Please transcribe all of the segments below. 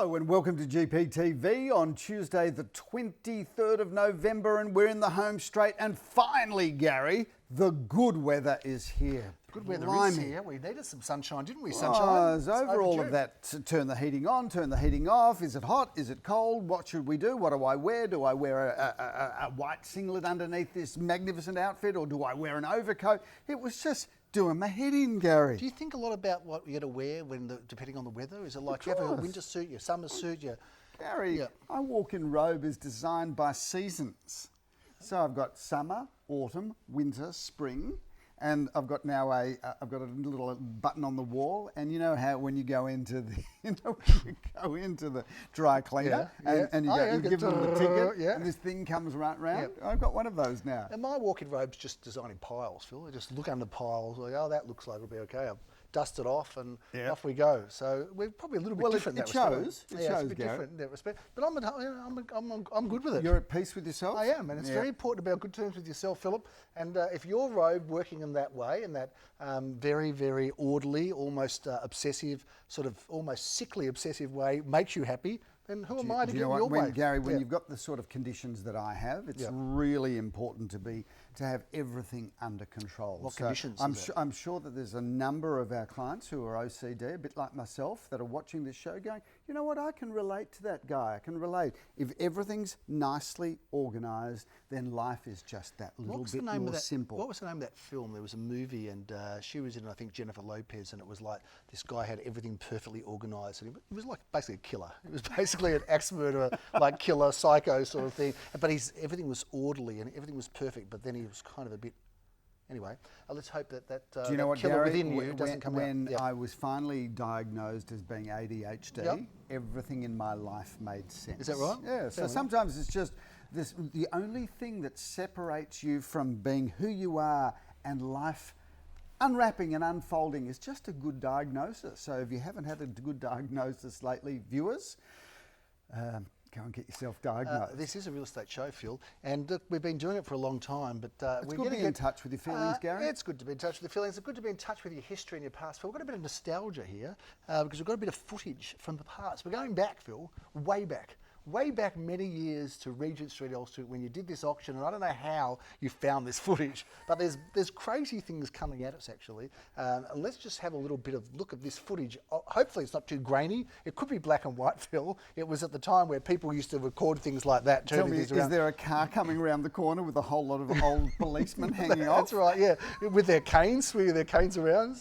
Hello and welcome to GPTV on Tuesday the 23rd of November, and we're in the home straight, and finally, Gary, the good weather is here. Good weather is here. We needed some sunshine, didn't we? Sunshine. Oh, it's over all of that. Turn the heating on, turn the heating off. Is it hot? Is it cold? What should we do? What do I wear? Do I wear a white singlet underneath this magnificent outfit, or do I wear an overcoat? It was just doing my head in, Gary. Do you think a lot about what you're going to wear depending on the weather? Is it like you have a winter suit, your summer suit, your... Gary, a walk-in robe is designed by seasons. So I've got summer, autumn, winter, spring, and I've got now I've got a little button on the wall, and you know how when you go into the dry cleaner and you give them the ticket and this thing comes right round. I've got one of those now. And my walk-in robe's just designed in piles, Phil. I just look under piles, like, oh, that looks like it'll be okay. I'll dust it off and off we go. So we're probably a little bit different in that respect. It shows, it's a bit different in that respect. But I'm good with it. You're at peace with yourself? I am, and it's very important to be on good terms with yourself, Philip. And if your robe working in that way, in that very, very orderly, almost obsessive, sort of almost sickly obsessive way, makes you happy, then who am I to get in your way? Gary, when you've got the sort of conditions that I have, it's really important to have everything under control. What conditions? I'm sure that there's a number of our clients who are OCD, a bit like myself, that are watching this show going, you know what, I can relate to that guy. I can relate. If everything's nicely organised, then life is just that little bit more simple. What was the name of that film? There was a movie, and she was in, I think, Jennifer Lopez, and it was like this guy had everything perfectly organised, and it was like basically a killer. It was basically an axe murderer, like killer, psycho sort of thing. But everything was orderly and everything was perfect. But then he was kind of a bit. Anyway, let's hope that Do you know what, killer Gary, within you doesn't come out. When I was finally diagnosed as being ADHD, everything in my life made sense. Is that right? Yeah. So sometimes it's just this. The only thing that separates you from being who you are and life unwrapping and unfolding is just a good diagnosis. So if you haven't had a good diagnosis lately, viewers, go and get yourself diagnosed. This is a real estate show, Phil, and we've been doing it for a long time, but we're good to be in touch with your feelings, Gary. It's good to be in touch with your feelings. It's good to be in touch with your history and your past, Phil. We've got a bit of nostalgia here because we've got a bit of footage from the past. We're going back, Phil, way back many years to Regent Street, Elsternwick, when you did this auction, and I don't know how you found this footage, but there's crazy things coming at us actually. And let's just have a little bit of look at this footage. Hopefully it's not too grainy. It could be black and white, Phil. It was at the time where people used to record things like that. Tell me, is there a car coming around the corner with a whole lot of old policemen hanging off? That's right, yeah, with their canes around.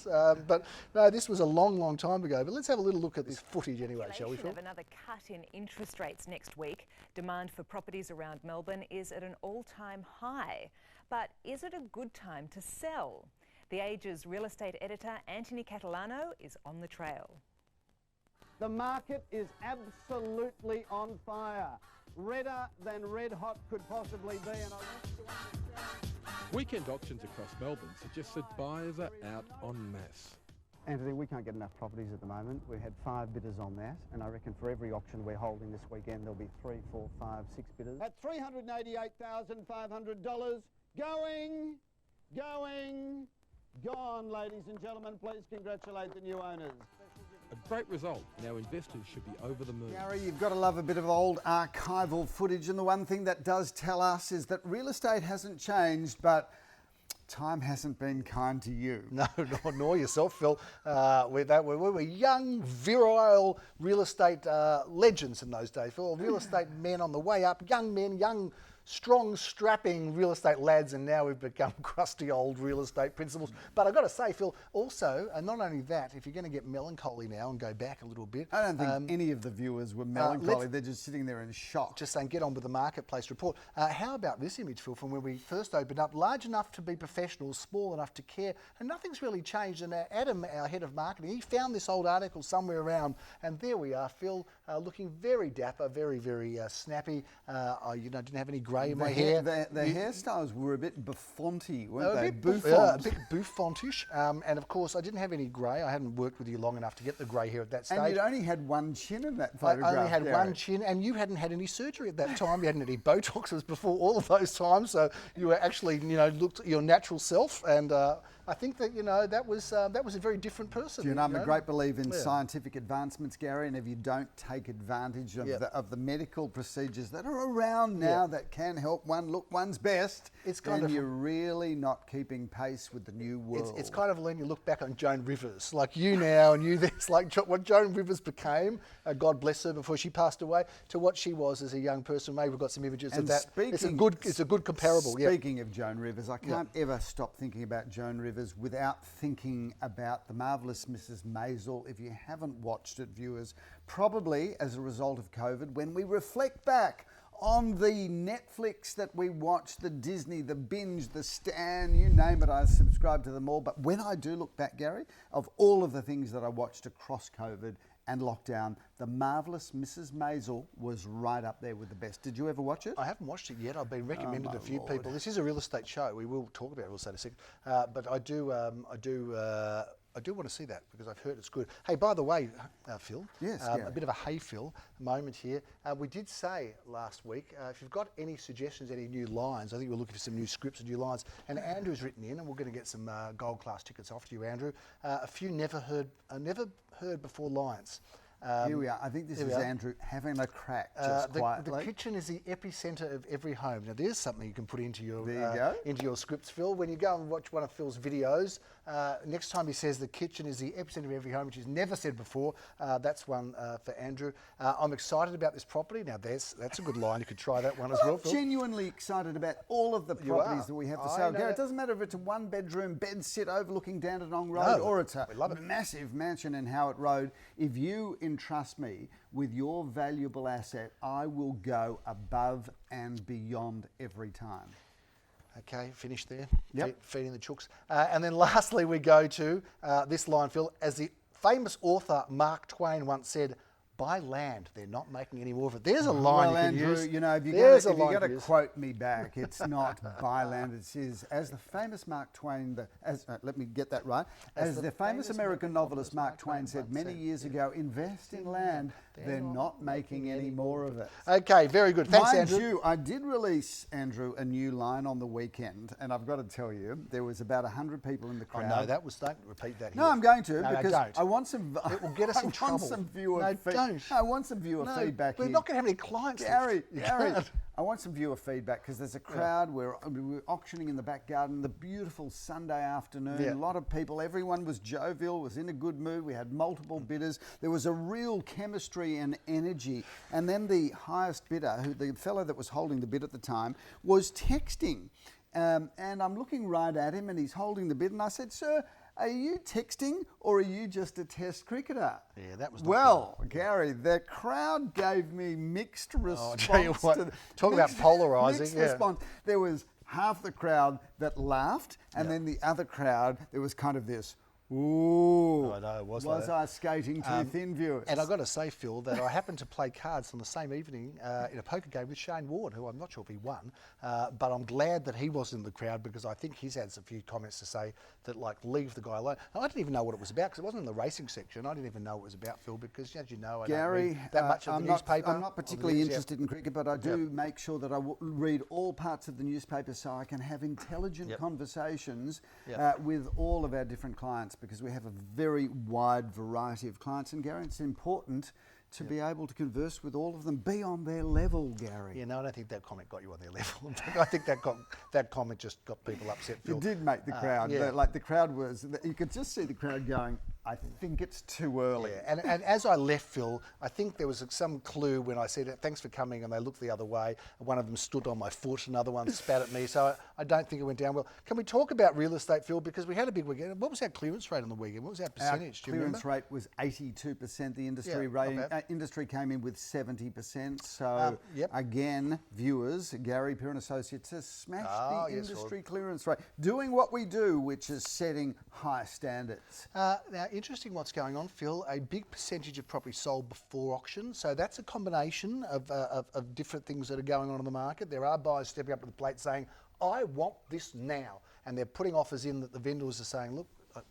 But no, this was a long, long time ago. But let's have a little look at this footage anyway, shall we, Phil? Of another cut in interest rates next week. Demand for properties around Melbourne is at an all-time high. But is it a good time to sell? The Age's real estate editor Anthony Catalano is on the trail. The market is absolutely on fire. Redder than red hot could possibly be. And I want to understand. Weekend auctions across Melbourne suggest that buyers are out en masse. Anthony, we can't get enough properties at the moment. We had 5 bidders on that, and I reckon for every auction we're holding this weekend there'll be 3, 4, 5, 6 bidders. At $388,500, gone, ladies and gentlemen. Please congratulate the new owners. A great result. Now investors should be over the moon. Gary, you've got to love a bit of old archival footage, and the one thing that does tell us is that real estate hasn't changed, but time hasn't been kind to you. No, nor yourself, Phil. We were young, virile real estate legends in those days, Phil. Real estate men on the way up, young men, young, strong, strapping real estate lads, and now we've become crusty old real estate principals. But I've got to say, Phil, also, and not only that, if you're going to get melancholy now and go back a little bit. I don't think any of the viewers were melancholy. They're just sitting there in shock. Just saying, get on with the marketplace report. How about this image, Phil, from when we first opened up? Large enough to be professional, small enough to care, and nothing's really changed. And Adam, our head of marketing, he found this old article somewhere around, and there we are, Phil, looking very dapper, very, very snappy. Didn't have any grey in my hair. The hairstyles were a bit buffonty, weren't they? A bit bouffontish. And of course, I didn't have any grey. I hadn't worked with you long enough to get the grey hair at that stage. And you'd only had one chin in that photograph. I only had one chin, and you hadn't had any surgery at that time. You hadn't had any Botoxes before all of those times, so you were actually, looked your natural self. And I think that, that was a very different person. You know, I'm a great believer in Yeah. scientific advancements, Gary, and if you don't take advantage of, Yeah. of the medical procedures that are around now that can help one look one's best, It's kind then of- you're really not keeping pace with the new world. It's kind of when you look back on Joan Rivers, like you now and you then, it's like what Joan Rivers became, God bless her, before she passed away, to what she was as a young person. Maybe we've got some images of And that. It's a good comparable. Yeah. Speaking of Joan Rivers, I can't ever stop thinking about Joan Rivers without thinking about The Marvellous Mrs. Maisel. If you haven't watched it, viewers, probably as a result of COVID, when we reflect back on the Netflix that we watch, the Disney, the Binge, the Stan, you name it, I subscribe to them all. But when I do look back, Gary, of all of the things that I watched across COVID and lockdown, The Marvellous Mrs. Maisel was right up there with the best. Did you ever watch it? I haven't watched it yet. I've been recommended my to a few Lord. people. This is a real estate show. We will talk about real estate in a second. But I do want to see that because I've heard it's good. Hey, by the way, Phil, Yes, a Gary. bit of a hey Phil moment here. We did say last week, if you've got any suggestions, any new lines, I think we're looking for some new scripts and new lines. And Andrew's written in, and we're going to get some gold class tickets off to you, Andrew. A few never heard before lines. Here we are. I think this here is we are. Andrew having a crack just The quietly. kitchen is the epicentre of every home. Now, there's something you can put into your There you go. into your scripts, Phil. When you go and watch one of Phil's videos, next time he says the kitchen is the epicentre of every home, which he's never said before, that's one for Andrew. I'm excited about this property. Now, that's a good line. You could try that one as well, I'm Phil. genuinely excited about all of the You properties are. that we have to I sell. know Gary, it that. doesn't matter if it's a one-bedroom bed sit overlooking Dandenong Road No, or it's a we love it. massive mansion in Howard Road. If you entrust me with your valuable asset, I will go above and beyond every time. Okay, finished there. Yep. Feeding the chooks. And then lastly, we go to this line, Phil. As the famous author Mark Twain once said, buy land, they're not making any more of it. There's a line Well, you can Andrew, use. you know, if you're There's a going line to use. quote me back, it's not buy land. It says, as the famous Mark Twain, let me get that right. As the famous American novelist Mark Twain said many years ago, invest in land, they're not making any more of it. Okay, very good. Thanks, Mind Andrew. you, I did release, Andrew, a new line on the weekend, and I've got to tell you, there was about 100 people in the Oh, crowd. no, don't repeat that here. No, I'm going to No, because don't. I want some. It will get us in I trouble. want some viewer No, don't. I want some viewer No, feedback. we're here. not going to have any clients Gary, left. You Gary, can't. I want some viewer feedback because there's a crowd. We're auctioning in the back garden. The beautiful Sunday afternoon. Yeah. A lot of people. Everyone was jovial. Was in a good mood. We had multiple bidders. There was a real chemistry and energy. And then the highest bidder, the fellow that was holding the bid at the time, was texting. And I'm looking right at him, and he's holding the bid. And I said, "Sir, are you texting or are you just a test cricketer?" Yeah, that was not well, Gary, the crowd gave me mixed response. I'll tell you what, to talk about polarising, Mixed yeah. response. There was half the crowd that laughed, and then the other crowd, there was kind of this, ooh, I know, it was like that. I skating too thin, viewers? And I've got to say, Phil, that I happened to play cards on the same evening in a poker game with Shane Ward, who I'm not sure if he won, but I'm glad that he wasn't in the crowd because I think he's had a few comments to say that, like, leave the guy alone. And I didn't even know what it was about because it wasn't in the racing section. I didn't even know what it was about, Phil, because, as you know, I don't Gary, read that much of I'm the not, newspaper. I'm not or the particularly news, yeah. interested in cricket, but I do make sure that I read all parts of the newspaper so I can have intelligent conversations with all of our different clients because we have a very wide variety of clients. And Gary, it's important to be able to converse with all of them, be on their level, Gary. Yeah, no, I don't think that comment got you on their level. In fact, I think that comment just got people upset, Phil. It did make the crowd, yeah. like the crowd was, you could just see the crowd going, I think it's too early. Yeah, and as I left, Phil, I think there was some clue when I said, thanks for coming, and they looked the other way. One of them stood on my foot, another one spat at me, so I don't think it went down well. Can we talk about real estate, Phil? Because we had a big weekend. What was our clearance rate on the weekend? What was our percentage? Our Do you remember? clearance rate was 82%. The industry Yeah, not rating, bad. industry came in with 70%. So again, viewers, Gary Peer and Associates has smashed Oh, the yes, industry clearance rate, doing what we do, which is setting high standards. Now, interesting what's going on, Phil. A big percentage of property sold before auction. So that's a combination of different things that are going on in the market. There are buyers stepping up to the plate saying, I want this now. And they're putting offers in that the vendors are saying, look,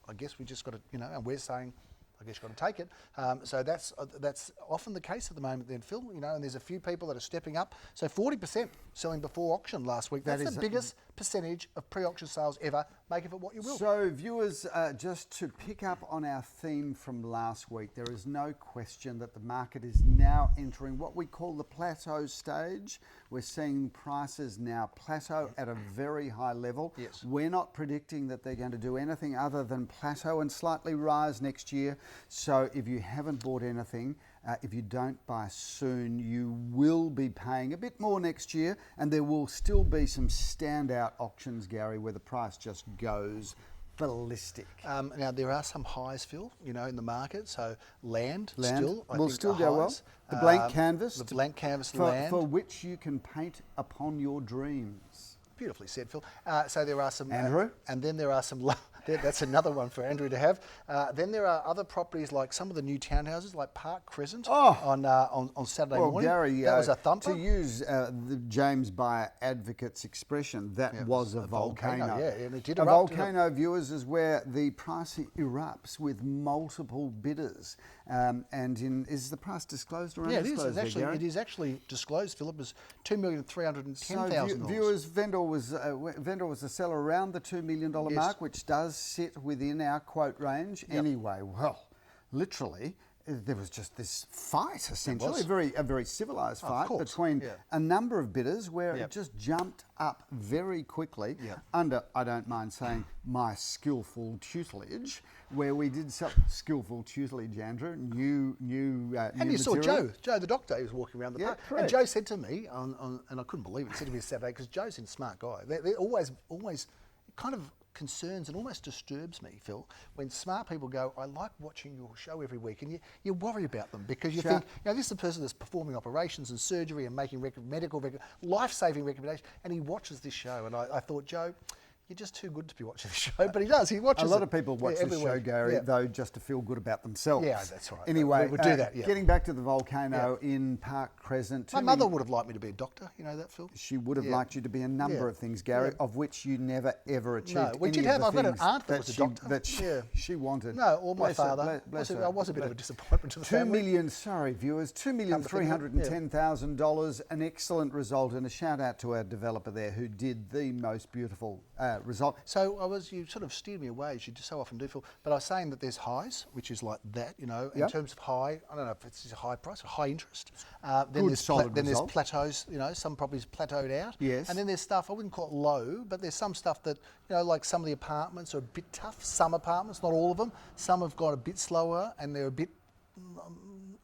I guess we just got to, and we're saying, I guess you've got to take it. So that's often the case at the moment then, Phil, you know, and there's a few people that are stepping up. So 40% selling before auction last week. That's the biggest percentage of pre-auction sales ever. Make of it what you will. So viewers, just to pick up on our theme from last week, there is no question that the market is now entering what we call the plateau stage. We're seeing prices now plateau at a very high level. Yes. We're not predicting that they're going to do anything other than plateau and slightly rise next year. So if you haven't bought anything, if you don't buy soon, you will be paying a bit more next year, and there will still be some standout auctions, Gary, where the price just goes ballistic. Now there are some highs, Phil, you know, in the market. So land will I think still are go well. highs. The blank canvas. The blank canvas for, land. for which you can paint upon your dreams. Beautifully said, Phil. So there are some... Andrew? And then there are some... That's another one for Andrew to have. Then there are other properties like some of the new townhouses like Park Crescent on Saturday morning. Gary, that was a thumper. To use the James Buyer advocate's expression, that was a volcano. Yeah, and it did a erupt. volcano, viewers, is where the price erupts with multiple bidders. Is the price disclosed or undisclosed? Yeah, it is actually disclosed, Philip. It was $2,310,000. So viewers, vendor was the seller around the $2 million mark, which does sit within our quote range. Anyway, well, literally, there was just this fight, essentially, a very civilised fight between a number of bidders where it just jumped up very quickly under, I don't mind saying, my skillful tutelage, where we did some skillful tutelage, Andrew, new and you saw Joe the doctor, he was walking around the park. Correct. And Joe said to me, and I couldn't believe it, he said to me Saturday, because Joe's a smart guy. They're always kind of concerns and almost disturbs me, Phil, when smart people go, I like watching your show every week, and you worry about them because you think, you know, this is the person that's performing operations and surgery and making life-saving recommendations, and he watches this show, and I thought, Joe, you're just too good to be watching the show, but he does. He watches. A lot of people watch this show, Gary, though, just to feel good about themselves. Yeah, that's right. Anyway, we'll do that. Getting back to the volcano in Park Crescent. My mother would have liked me to be a doctor. You know that, Phil? She would have liked you to be a number of things, Gary, of which you never ever achieved. No, we did have. I've got an aunt that was a doctor. That she wanted. No, or my father. I was a bit of a disappointment to the family. Sorry, viewers, $2,310,000, an excellent result, and a shout out to our developer there who did the most beautiful result. So you sort of steered me away, as you so often do, Phil. But I was saying that there's highs, which is like that, you know, in terms of high. I don't know if it's a high price or high interest. Then there's plateaus. You know, some properties plateaued out. Yes. And then there's stuff I wouldn't call it low, but there's some stuff that, you know, like some of the apartments are a bit tough. Some apartments, not all of them. Some have got a bit slower, and they're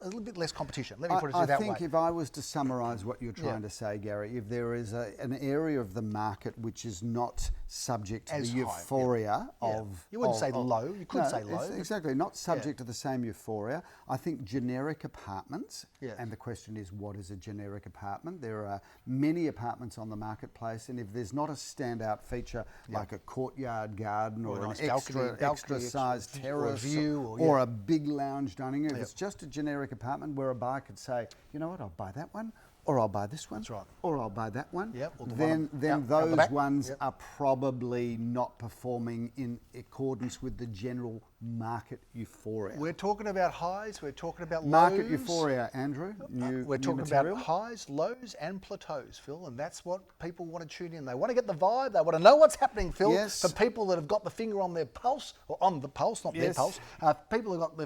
a little bit less competition. Let me put it that way. I think if I was to summarise what you're trying to say, Gary, if there is an area of the market which is not subject to the euphoria of... You wouldn't say low. You could say low. Exactly. Not subject to the same euphoria. I think generic apartments, and the question is, what is a generic apartment? There are many apartments on the marketplace, and if there's not a standout feature like a courtyard garden or an extra-sized terrace or a big lounge dining room, if it's just a generic apartment where a buyer could say, you know what, I'll buy that one, or I'll buy this one, or I'll buy that one, then those ones are probably not performing in accordance with the general market euphoria. We're talking about highs, we're talking about lows. Market euphoria, Andrew. We're talking about highs, lows and plateaus, Phil, and that's what people want to tune in. They want to get the vibe, they want to know what's happening, Phil. Yes. For people that have got the finger on their pulse, or on the pulse, not their pulse. People who've got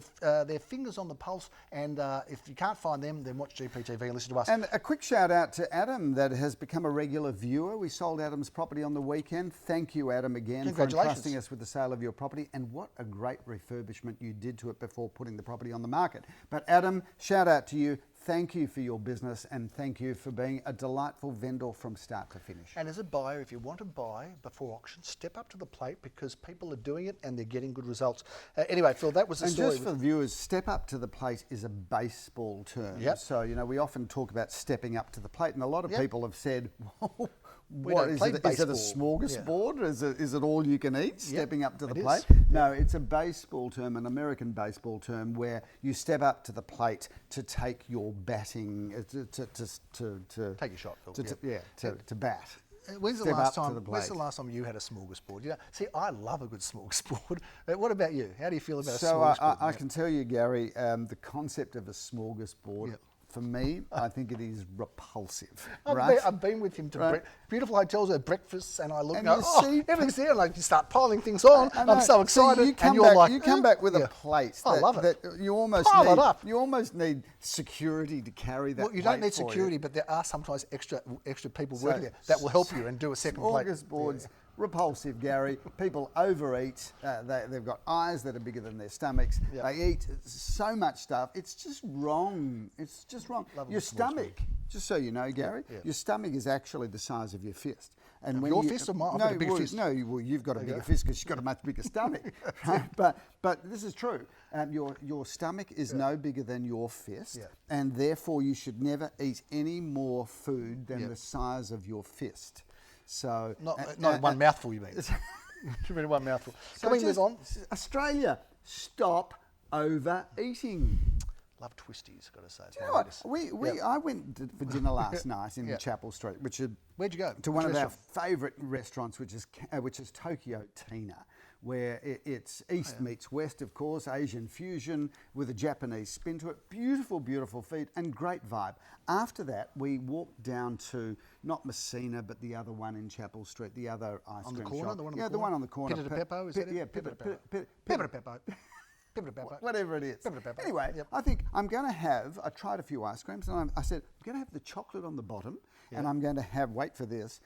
their fingers on the pulse, and if you can't find them, then watch GPTV and listen to us. And a quick shout out to Adam that has become a regular viewer. We sold Adam's property on the weekend. Thank you, Adam, again for entrusting us with the sale of your property, and what a great refurbishment you did to it before putting the property on the market. But Adam, shout out to you. Thank you for your business, and thank you for being a delightful vendor from start to finish. And as a buyer, if you want to buy before auction, step up to the plate because people are doing it and they're getting good results. Anyway, Phil, that was the story. And just for viewers, step up to the plate is a baseball term. Yep. So, you know, we often talk about stepping up to the plate, and a lot of people have said, What is it? Is it a smorgasbord? Is it all you can eat? Stepping up to the plate? No, it's a baseball term, an American baseball term, where you step up to the plate to take your batting, to take your shot, Phil. To bat. When's the step last up to time? the When's the plate. last time you had a smorgasbord? You know, see, I love a good smorgasbord. What about you? How do you feel about a So smorgasbord? I can tell you, Gary, the concept of a smorgasbord, Yep. for me, I think it is repulsive. I've right? been with him to Right. beautiful hotels at breakfasts, and I look And and go, you oh, see- everything's there, and I just start piling things on. I know. I'm so excited, you come and you're back, like, you come back with yeah. a plate. I that, love it. That you almost Pile it need. up. You almost need security to carry that. Well, you don't plate need for you. security, but there are sometimes extra people So, working there that will help you and do a second plate. Smorgasbords, repulsive, Gary. People overeat. They've got eyes that are bigger than their stomachs. Yep. They eat so much stuff. It's just wrong. It's just wrong. Love a Your good stomach, just so you know, Gary, Yeah. your stomach is actually the size of your fist. And Of when your you, fist or mine? I've No, got a bigger well, fist. no, well, you've got a you bigger go. fist because you've got a much bigger stomach. Right? But this is true. Your stomach is no bigger than your fist, Yeah. and therefore you should never eat any more food than Yeah. the size of your fist. So Not in one mouthful, you mean? Too many one mouthful. So Can we move just- on? Australia, stop overeating. Love twisties, got to say. It's You my know what? latest. I went for dinner last night in Yeah. Chapel Street, which is Where'd you go? to Which one of our restaurant? favourite restaurants, which is Tokyo Tina, where it's East meets West, of course, Asian fusion with a Japanese spin to it. Beautiful, beautiful feed and great vibe. After that, we walked down to not Messina, but the other one in Chapel Street, the other ice On the cream corner? shop. The one on yeah, the the corner? one on the corner. Pita de Peppo, is that it? Yeah, Pita de Peppo. Pita Pepper pepper. Pepper pepper. whatever it is. Pepper pepper. Anyway, Yep. I think I tried a few ice creams and I said, I'm going to have the chocolate on the bottom and I'm going to have, wait for this,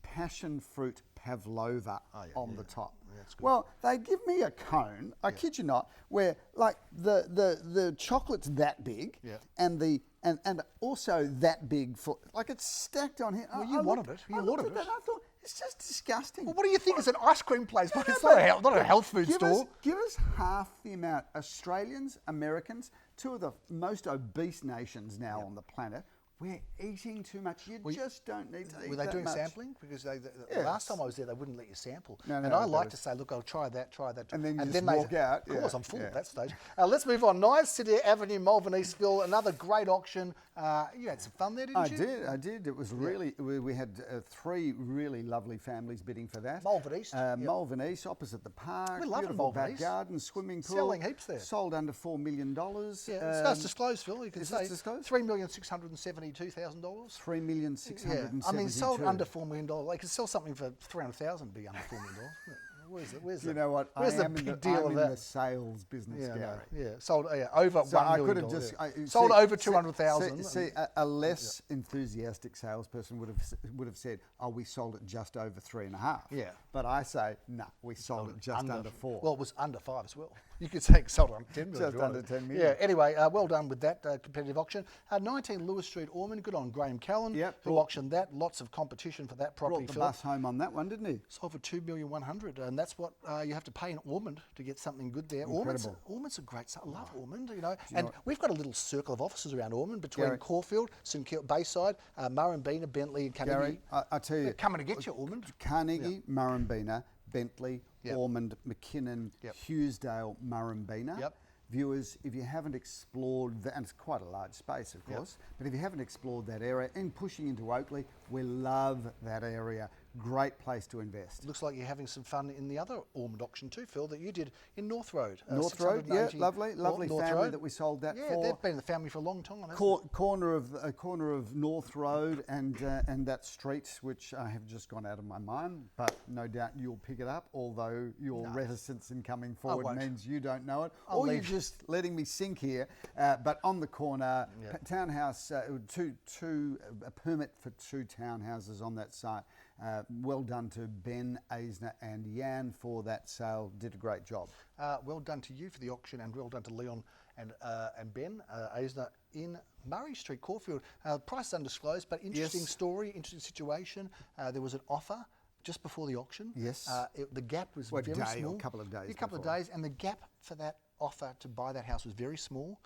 passion fruit pavlova on the top. Yeah, that's good. Well, they give me a cone, I kid you not, where like the chocolate's that big Yeah. and also that big for, like it's stacked on here. Well, you wanted it. You I looked ordered at that it. and I thought, it's just disgusting. Well, what do you think? It's an ice cream place, but it's No, not a health food give store. give us half the amount. Australians, Americans, two of the most obese nations now on the planet. We're eating too much. You just don't need to eat Were they that doing much. sampling? Because the Yes. last time I was there, they wouldn't let you sample. No, and no, I that like was- to say, look, I'll try that. And then you just they, walk out. Of course, Yeah, I'm full yeah. at that stage. Let's move on. Nice Sydare Avenue, Malvern, Eastville. Another great auction. You had some fun there, didn't you? I did. It was really, we had three really lovely families bidding for that. Malvern East, yep. Malvern East, opposite the park. We love it, beautiful Malvern back East. garden, swimming pool. Selling heaps there. Sold under $4 million. Yeah, it's disclosed, Phil. You can is say this disclosed? $3,672,000. $3,672,000. I mean, sold under $4 million. They could sell something for $300,000 and be under $4 million. Where's You know what? Where's I the am big in deal I'm of in that? the sales business, Yeah, no, Gary. yeah, sold over So $1 I million. could have just sold see- over see- 200,000. See, a less enthusiastic salesperson would have said, "Oh, we sold it just over 3.5." Yeah. But I say, "No, we sold it just under 4." Well, it was under 5 as well. You could say it sold under 10 million. Just under 10 million. Yeah, anyway, well done with that competitive auction. 19 Lewis Street, Ormond. Good on Graham Callan, Yep. who auctioned that. Lots of competition for that property. Brought the Phil. bus home on that one, didn't he? Sold for $2,100,000, and that's what you have to pay in Ormond to get something good there. Incredible. Ormond's a great site. I love Ormond, you know. And we've got a little circle of offices around Ormond between Gary. Caulfield, St Kilda, Bayside, Murrumbina, Bentleigh, and Carnegie. Gary, I tell you, They're coming to get you, Ormond. Carnegie, Murrumbina, Bentley, Yep. Ormond, McKinnon, Yep. Hughesdale, Murrumbina. Yep. Viewers, if you haven't explored that, and it's quite a large space, of Yep. course, but if you haven't explored that area and pushing into Oakley, we love that area. Great place to invest. Looks like you're having some fun in the other Ormond auction too, Phil, that you did in North Road. North Road, yeah, 680 lovely North family Road. that we sold that Yeah, for. they've been in the family for a long time. hasn't Corner of North Road and that street, which I have just gone out of my mind, but no doubt you'll pick it up. Although your reticence in coming forward won't. means you don't know it, I'll or you're leave. just letting me sink here. But on the corner, townhouse, a permit for 2 townhouses on that site. Well done to Ben, Eisner and Jan for that sale. Did a great job. Well done to you for the auction, and well done to Leon and Ben Eisner in Murray Street, Caulfield. Price is undisclosed, but interesting story, interesting situation. There was an offer just before the auction. Yes. The gap was What very day or small. a couple of days A couple before? of days, and the gap for that offer to buy that house was very small.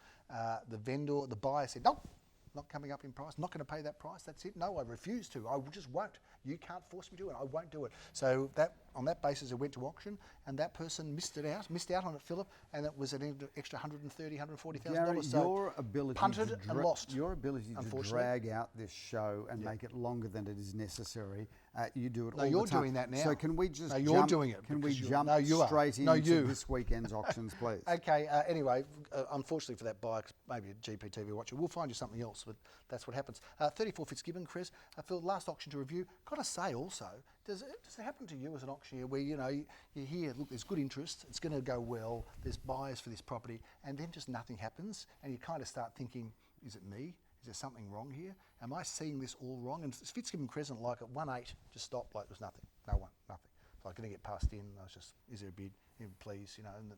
The buyer said, nope, not coming up in price, not going to pay that price, that's it. No, I refuse to. I just won't. You can't force me to, and I won't do it. So that on that basis, it went to auction, and that person missed out on it, Philip, and it was an extra $130,000, $140,000. So your ability punted and lost. Your ability to drag out this show and make it longer than it is necessary. You do it all the time. No, you're doing that now. So can we just you're doing it. Can we because jump straight into this weekend's auctions, please? Okay, anyway, unfortunately for that buyer, maybe a GPTV watcher, we'll find you something else, but that's what happens. 34 Fitzgibbon, Chris, for the last auction to review, got to say also, does it happen to you as an auctioneer where, you hear, look, there's good interest, it's going to go well, there's buyers for this property, and then just nothing happens, and you kind of start thinking, is it me? Is there something wrong here? Am I seeing this all wrong? And Fitzgibbon Crescent, like at 1.8, just stopped, like there was nothing. No one, nothing. So I couldn't get passed in. I was just, is there a bid? Yeah, please, and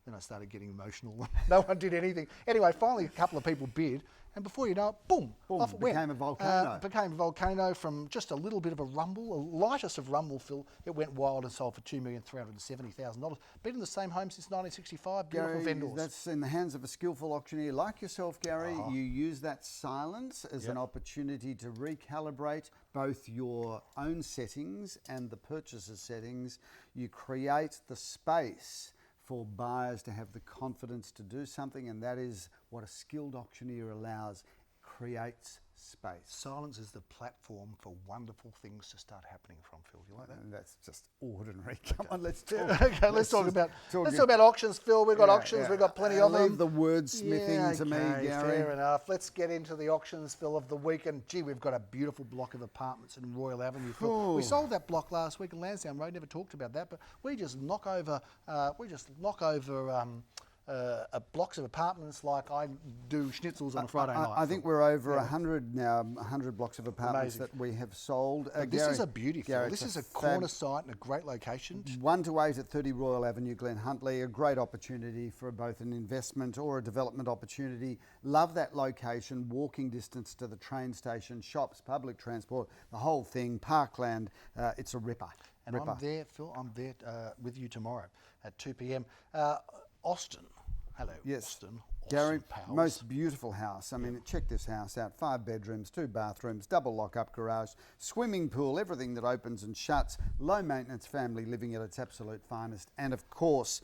then I started getting emotional. No one did anything. Anyway, finally a couple of people bid, and before you know it, boom, off it went. Became a volcano. Became a volcano from just a little bit of a rumble, a lightest of rumble, Phil. It went wild and sold for $2,370,000. Been in the same home since 1965. Beautiful Gary, vendors. that's in the hands of a skillful auctioneer like yourself, Gary. You use that silence as an opportunity to recalibrate both your own settings and the purchaser's settings. You create the space for buyers to have the confidence to do something, and that is what a skilled auctioneer allows, creates space. Silence is the platform for wonderful things to start happening from, Phil. Do you like that? And that's just ordinary. Come on, let's talk. Okay, let's talk about auctions, Phil. We've got auctions. We've got plenty of them. Leave the wordsmithing to me, Gary. Fair enough. Let's get into the auctions, Phil, of the week. And gee, we've got a beautiful block of apartments in Royal Avenue, Phil. We sold that block last week in Lansdowne Road. Never talked about that, but we just knock over. Blocks of apartments like I do schnitzels on a Friday night. I think we're over 100 now, 100 blocks of apartments that we have sold. This is a beauty, Phil. This is a corner site and a great location. 1 to 8 at 30 Royal Avenue, Glen Huntley. A great opportunity for both an investment or a development opportunity. Love that location, walking distance to the train station, shops, public transport, the whole thing, parkland. It's a ripper. And I'm there, Phil, I'm there with you tomorrow at 2 p.m. Austin. Hello, yes. Austin. Gary, Awesome most beautiful house. I mean, check this house out. 5 bedrooms, 2 bathrooms, double lock-up garage, swimming pool, everything that opens and shuts. Low maintenance family living at its absolute finest. And of course,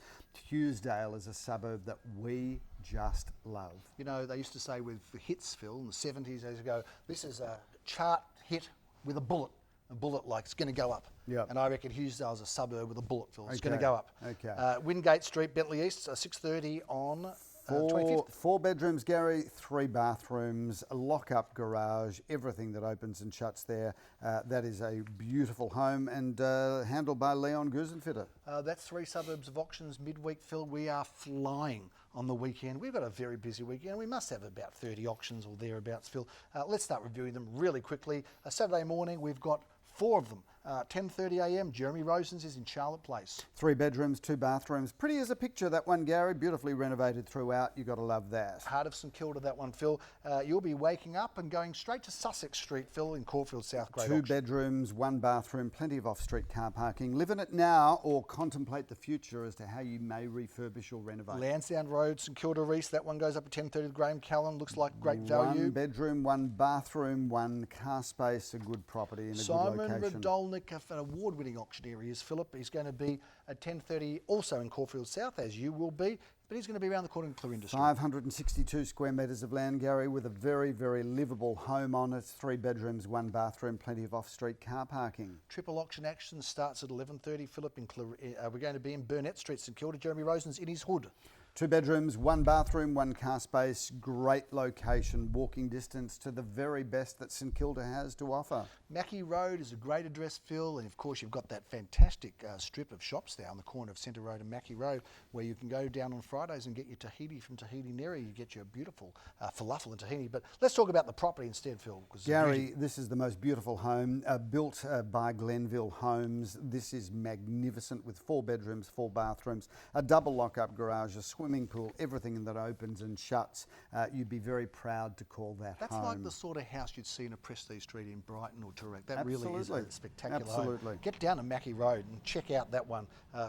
Hughesdale is a suburb that we just love. You know, they used to say with the hits, Phil, in the 70s, they used to go, this is a chart hit with a bullet. A bullet like it's going to go up. Yep. And I reckon Hughesdale's a suburb with a bullet, Phil. It's going to go up. Okay. Wingate Street, Bentleigh East, 6:30 on 25th. 4 bedrooms, Gary, 3 bathrooms, a lock-up garage, everything that opens and shuts there. That is a beautiful home and handled by Leon Gusenfitter. That's 3 suburbs of auctions midweek, Phil. We are flying on the weekend. We've got a very busy weekend. We must have about 30 auctions or thereabouts, Phil. Let's start reviewing them really quickly. Saturday morning, we've got 4 of them. 10:30 a.m. Jeremy Rosen's is in Charlotte Place. 3 bedrooms, 2 bathrooms. Pretty as a picture, that one, Gary. Beautifully renovated throughout. You got to love that. Heart of St Kilda, that one, Phil. You'll be waking up and going straight to Sussex Street, Phil, in Caulfield South. Great 2 auction. bedrooms, 1 bathroom, plenty of off-street car parking. Live in it now or contemplate the future as to how you may refurbish or renovate. Lansdowne Road, St Kilda Reese, that one goes up at 10:30 with Graham Callan. Looks like great value. 1 bedroom, 1 bathroom, 1 car space, a good property in a good location. Simon Radolnik, an award-winning auctioneer he is, Philip. He's going to be at 10:30 also in Caulfield South, as you will be, but he's going to be around the corner in Clarinda Street. 562 square metres of land, Gary, with a very, very livable home on it. 3 bedrooms, 1 bathroom, plenty of off-street car parking. Triple auction action starts at 11:30, Philip. We're going to be in Burnett Street, St Kilda. Jeremy Rosen's in his hood. 2 bedrooms, 1 bathroom, 1 car space, great location, walking distance to the very best that St Kilda has to offer. Mackie Road is a great address, Phil, and of course you've got that fantastic strip of shops there on the corner of Centre Road and Mackie Road, where you can go down on Fridays and get your tahini from Tahini Neri. You get your beautiful falafel and tahini. But let's talk about the property instead, Phil. Gary, this is the most beautiful home built by Glenville Homes. This is magnificent with 4 bedrooms, 4 bathrooms, a double lock-up garage, a swimming swimming pool, everything that opens and shuts. You'd be very proud to call that That's home. like the sort of house you'd see in a Prestige Street in Brighton or Toorak. That really is a spectacular Absolutely. home. Get down to Mackie Road and check out that one.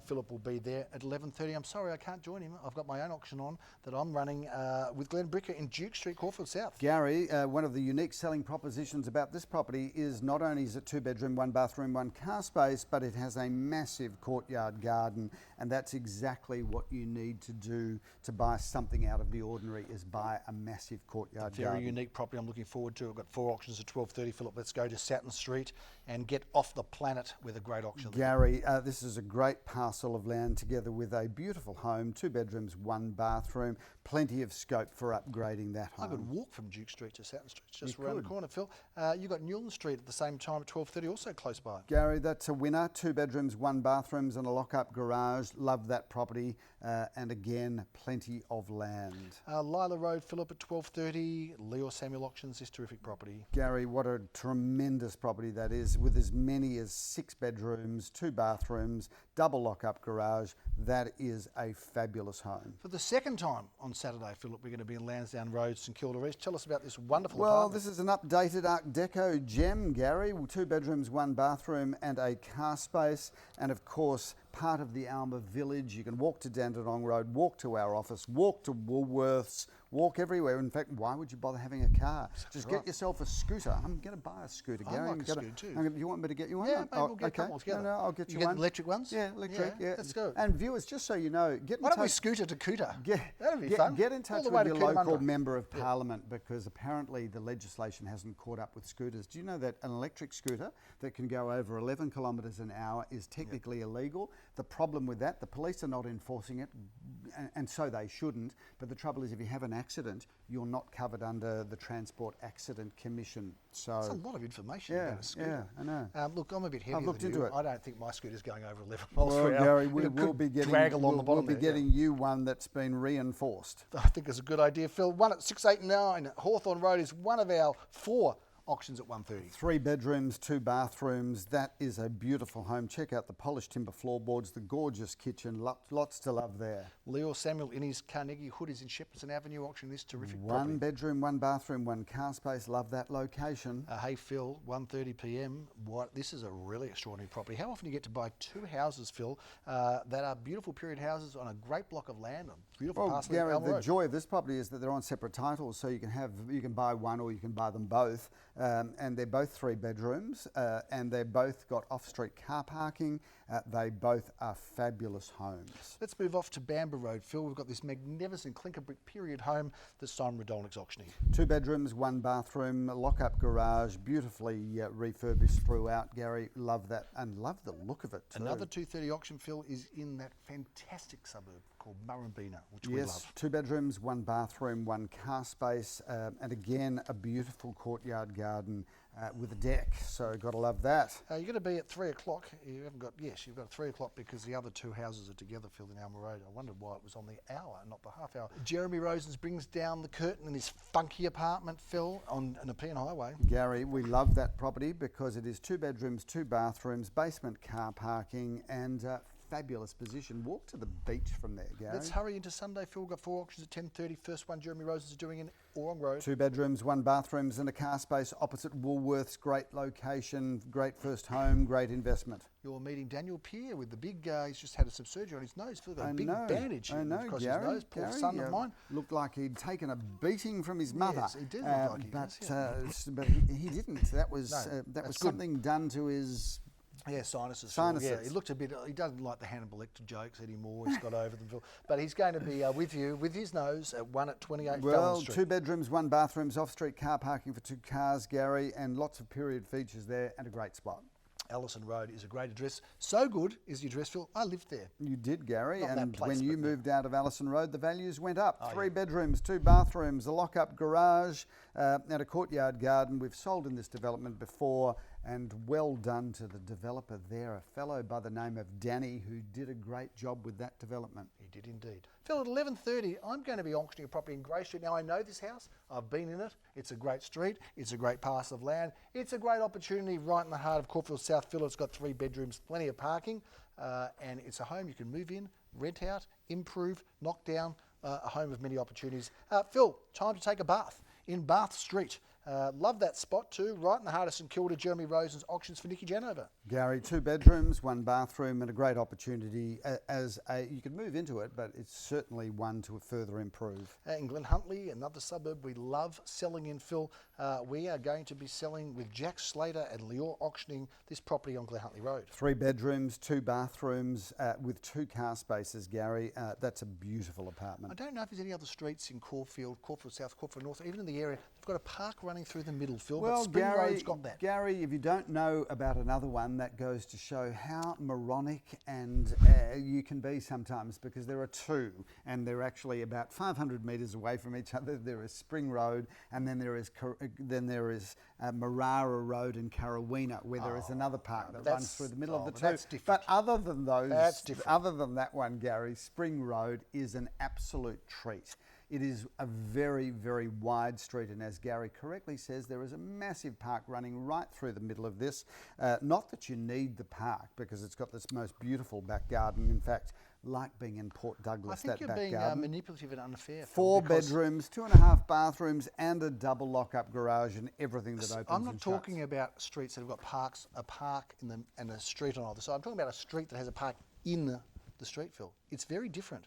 Philip will be there at 11:30. I'm sorry I can't join him. I've got my own auction on that I'm running with Glen in Duke Street, Caulfield South. Gary, one of the unique selling propositions about this property is not only is it 2-bedroom, 1-bathroom, 1-car space, but it has a massive courtyard garden, and that's exactly what you need to do to buy something out of the ordinary, is buy a massive courtyard garden. Very unique property I'm looking forward to. I've got 4 auctions at 12:30. Philip, let's go to Saturn Street and get off the planet with a great auction. Gary, this is a great parcel of land together with a beautiful home, 2 bedrooms, 1 bathroom, plenty of scope for upgrading that home. I could walk from Duke Street to Saturn Street. It's just around the corner, Phil. You've got Newlyn Street at the same time at 12:30, also close by. Gary, that's a winner. 2 bedrooms, 1 bathrooms and a lock-up garage. Love that property. And again, plenty of land. Lila Road, Philip at 12:30. Leo Samuel Auctions, this terrific property. Gary, what a tremendous property that is, with as many as 6 bedrooms, 2 bathrooms, double lock-up garage. That is a fabulous home. For the second time on Saturday, Philip, we're going to be in Lansdowne Road, St Kilda East. Tell us about this wonderful Well, apartment. this is an updated Art Deco gem, Gary. 2 bedrooms, 1 bathroom and a car space. And of course, part of the Alma Village. You can walk to Dandenong Road, walk to our office, walk to Woolworths, walk everywhere. In fact, why would you bother having a car? Just get yourself a scooter. I'm going to buy a scooter, Gary. I like a scooter too. You want me to get you one? Yeah, maybe we'll get a couple together. No, I'll get you get one. the electric ones? Yeah, electric. Yeah, let's go. And viewers, just so you know, get in Why don't we touch. scooter to Cooter? That'd be fun. Get in All touch the way with to your local Cootamundra. member of Parliament, because apparently the legislation hasn't caught up with scooters. Do you know that an electric scooter that can go over 11 kilometres an hour is technically illegal? The problem with that, the police are not enforcing it, and so they shouldn't. But the trouble is, if you have an accident, you're not covered under the Transport Accident Commission. So That's a lot of information about a scooter. Yeah, I know. Look, I'm a bit heavier I've looked than into you. it. I don't think my scooter's going over 11 miles Well, per hour. Gary, It we could will be getting drag along the bottom we'll be there, getting you one that's been reinforced. I think it's a good idea, Phil. One at 689 Hawthorn Road is one of our 4 auctions at 1:30. 3 bedrooms, 2 bathrooms. That is a beautiful home. Check out the polished timber floorboards, the gorgeous kitchen. Lots to love there. Leo Samuel in his Carnegie Hood is in Shepperton Avenue auctioning this terrific 1 property. bedroom, 1 bathroom, 1 car space. Love that location. Hey Phil, 1:30 p.m. This is a really extraordinary property. How often do you get to buy 2 houses, Phil, that are beautiful period houses on a great block of land, a beautiful Well, parcel Gary, of the joy of this property is that they're on separate titles, so you can buy one or you can buy them both. And they're both 3 bedrooms, and they're both got off-street car parking. They both are fabulous homes. Let's move off to Bambra Road, Phil. We've got this magnificent clinker brick period home that Simon Radolnik's auctioning. 2 bedrooms, 1 bathroom, lock-up garage, beautifully refurbished throughout. Gary, love that and love the look of it too. Another 2:30 auction, Phil, is in that fantastic suburb called Murrumbina, which we Yes, love. 2 bedrooms, 1 bathroom, 1 car space, and again a beautiful courtyard garden with a deck. So got to love that. You're going to be at 3 o'clock. You haven't got, yes, you've got 3 o'clock because the other 2 houses are together, Phil, in Alma Road. I wondered why it was on the hour, not the half hour. Jeremy Rosens brings down the curtain in this funky apartment, Phil, on an Nepean Highway. Gary, we love that property because it is 2 bedrooms, 2 bathrooms, basement car parking, and fabulous position. Walk to the beach from there, Gary. Let's hurry into Sunday, Phil. We've got 4 auctions at 10:30. First one Jeremy Rosens is doing in Ormond Road. 2 bedrooms, 1 bathrooms and a car space opposite Woolworths. Great location, great first home, great investment. You're meeting Daniel Pierre with the big, he's just had some surgery on his nose. Phil got a big bandage across Gary, his nose. Poor son of mine. Looked like he'd taken a beating from his mother. Yes, he did look like he but he didn't. That was No, that was good. something done to his. Yeah, sinuses. Sinuses. Yeah, he looked a bit. He doesn't like the Hannibal Lecter jokes anymore. He's got over them, Phil. But he's going to be with you with his nose at 1 at 28 Fallon Well, Street. 2 bedrooms, 1 bathrooms, off-street car parking for 2 cars, Gary, and lots of period features there, and a great spot. Allison Road is a great address. So good is the address, Phil. I lived there. You did, Gary, Not that and place, when you but moved out of Allison Road, the values went up. Oh, 3 yeah. bedrooms, 2 bathrooms, a lock-up garage, and a courtyard garden. We've sold in this development before, and well done to the developer there, a fellow by the name of Danny, who did a great job with that development. He did indeed. Phil, at 11:30, I'm going to be auctioning a property in Grey Street. Now, I know this house. I've been in it. It's a great street. It's a great parcel of land. It's a great opportunity right in the heart of Caulfield South. Phil, it's got 3 bedrooms, plenty of parking, and it's a home you can move in, rent out, improve, knock down. a home of many opportunities. Phil, time to take a bath in Bath Street. Love that spot too, right in the heart of St Kilda. Jeremy Rosen's auctions for Nikki Janover. Gary, 2 bedrooms, 1 bathroom, and a great opportunity you could move into it, but it's certainly one to further improve. In Glen Huntly, another suburb we love selling in, Phil. We are going to be selling with Jack Slater and Lior auctioning this property on Glen Huntly Road. 3 bedrooms, 2 bathrooms, with 2 car spaces, Gary. That's a beautiful apartment. I don't know if there's any other streets in Caulfield South, Caulfield North, even in the area. They've got a park running through the middle, Phil, but Spring Road's got that. Gary, if you don't know about another one, that goes to show how moronic and you can be sometimes, because there are 2 and they're actually about 500 metres away from each other. There is Spring Road, and then there is Marara Road in Karawina, where there is another park that runs through the middle of the 2. That's different. But other than those, That's different. other than that one, Gary, Spring Road is an absolute treat. It is a very, very wide street, and as Gary correctly says, there is a massive park running right through the middle of this. Not that you need the park, because it's got this most beautiful back garden. In fact, like being in Port Douglas, that back garden. I think you're being manipulative and unfair. 4 bedrooms, 2.5 bathrooms, and a double lock-up garage, and everything that opens. I'm not talking about streets that have got parks, a park and a street on either side. I'm talking about a street that has a park in the street, Phil. It's very different.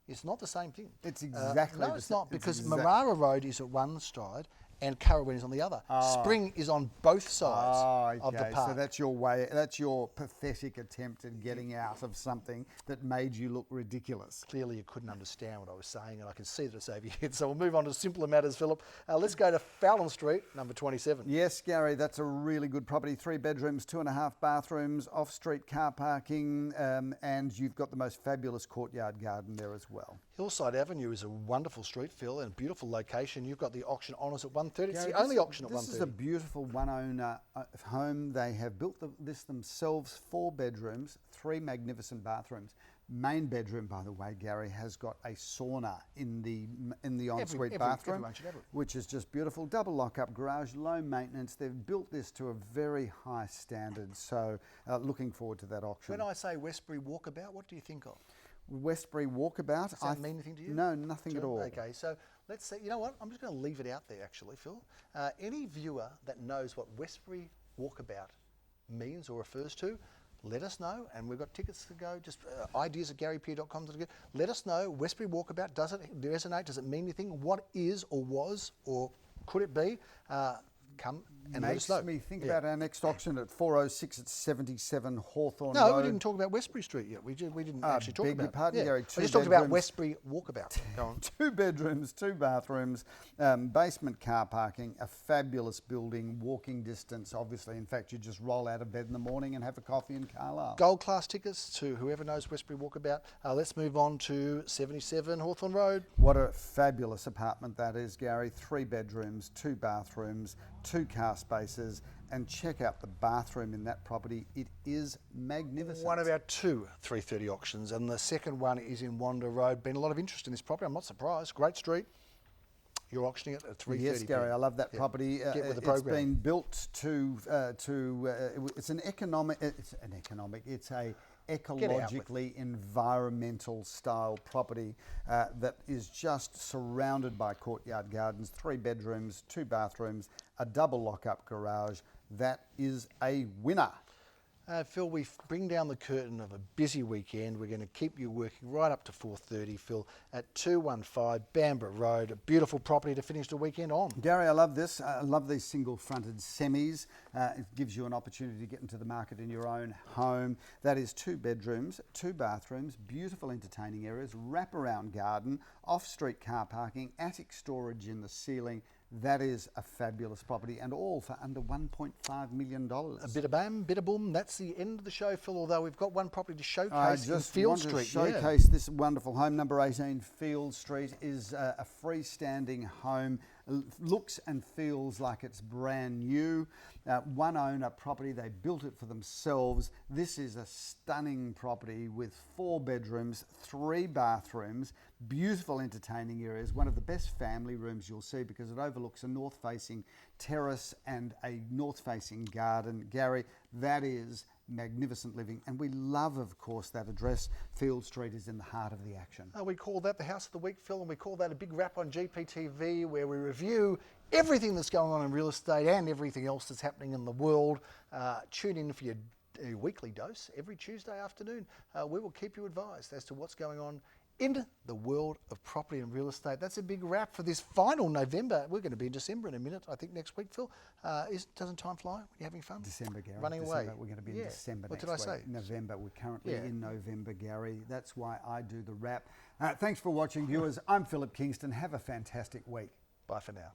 It's not the same thing. It's exactly no, it's not, because Marara Road is at one side and Karawin is on the other. Spring is on both sides of the park. So that's your way. That's your pathetic attempt at getting out of something that made you look ridiculous. Clearly, you couldn't understand what I was saying, and I can see that it's over your head. So we'll move on to simpler matters, Philip. Let's go to Fallon Street, number 27. Yes, Gary, that's a really good property. 3 bedrooms, 2.5 bathrooms, off-street car parking, and you've got the most fabulous courtyard garden there as well. Hillside Avenue is a wonderful street, Phil, and a beautiful location. You've got the auction honours at 1:30. It's Gary, the only auction at 1:30. This is a beautiful one-owner home. They have built this themselves. 4 bedrooms, 3 magnificent bathrooms. Main bedroom, by the way, Gary, has got a sauna in the ensuite bathroom, which is just beautiful. Double lock-up garage, low maintenance. They've built this to a very high standard. So, looking forward to that auction. When I say Westbury Walkabout, what do you think of? Westbury Walkabout. Does that mean anything to you? No, nothing at all. Okay, so let's say, you know what, I'm just going to leave it out there actually, Phil. Any viewer that knows what Westbury Walkabout means or refers to, let us know, and we've got tickets to go, just ideas@garypeer.com. Let us know, Westbury Walkabout, does it resonate, does it mean anything, what is or was or could it be? Come and let us know. Makes me think about our next auction at 406 at 77 Hawthorn No, Road. we didn't talk about Westbury Street yet. We didn't actually talk about it. Beg your pardon, Gary. I just talked about Westbury Walkabout. Go on. 2 bedrooms, 2 bathrooms, basement car parking, a fabulous building, walking distance, obviously. In fact, you just roll out of bed in the morning and have a coffee in Carlisle. Gold class tickets to whoever knows Westbury Walkabout. Let's move on to 77 Hawthorn Road. What a fabulous apartment that is, Gary. 3 bedrooms, 2 bathrooms, 2 car spaces, and check out the bathroom in that property. It is magnificent. One of our 2 3:30 auctions, and the second one is in Wanda Road. Been a lot of interest in this property. I'm not surprised. Great street. You're auctioning it at 3:30. Yes, Gary, I love that property. Get with the It's program. been built it's a ecologically environmental style property that is just surrounded by courtyard gardens, 3 bedrooms, 2 bathrooms, a double lock-up garage. That is a winner. Phil, we bring down the curtain of a busy weekend. We're going to keep you working right up to 4:30, Phil, at 215 Bambra Road. A beautiful property to finish the weekend on. Gary, I love this. I love these single-fronted semis. It gives you an opportunity to get into the market in your own home. That is 2 bedrooms, 2 bathrooms, beautiful entertaining areas, wraparound garden, off-street car parking, attic storage in the ceiling. That is a fabulous property, and all for under $1.5 million. A bit of bam, bit of boom. That's the end of the show, Phil, although we've got one property to showcase in Field Street. I just want to showcase this wonderful home. Number 18 Field Street is a freestanding home. Looks and feels like it's brand new. One owner property, they built it for themselves. This is a stunning property with 4 bedrooms, 3 bathrooms, beautiful entertaining areas, one of the best family rooms you'll see because it overlooks a north-facing terrace and a north-facing garden. Gary, that is magnificent living. And we love, of course, that address. Field Street is in the heart of the action. We call that the House of the Week, Phil, and we call that a big wrap on GPTV, where we review everything that's going on in real estate and everything else that's happening in the world. Tune in for your weekly dose every Tuesday afternoon. We will keep you advised as to what's going on in the world of property and real estate. That's a big wrap for this final November. We're going to be in December in a minute, I think, next week, Phil. Doesn't time fly? Are you having fun? December, Gary. Running December. away. We're going to be in December What next did I week. say? November. We're currently Yeah. in November, Gary. That's why I do the wrap. Thanks for watching, viewers. I'm Philip Kingston. Have a fantastic week. Bye for now.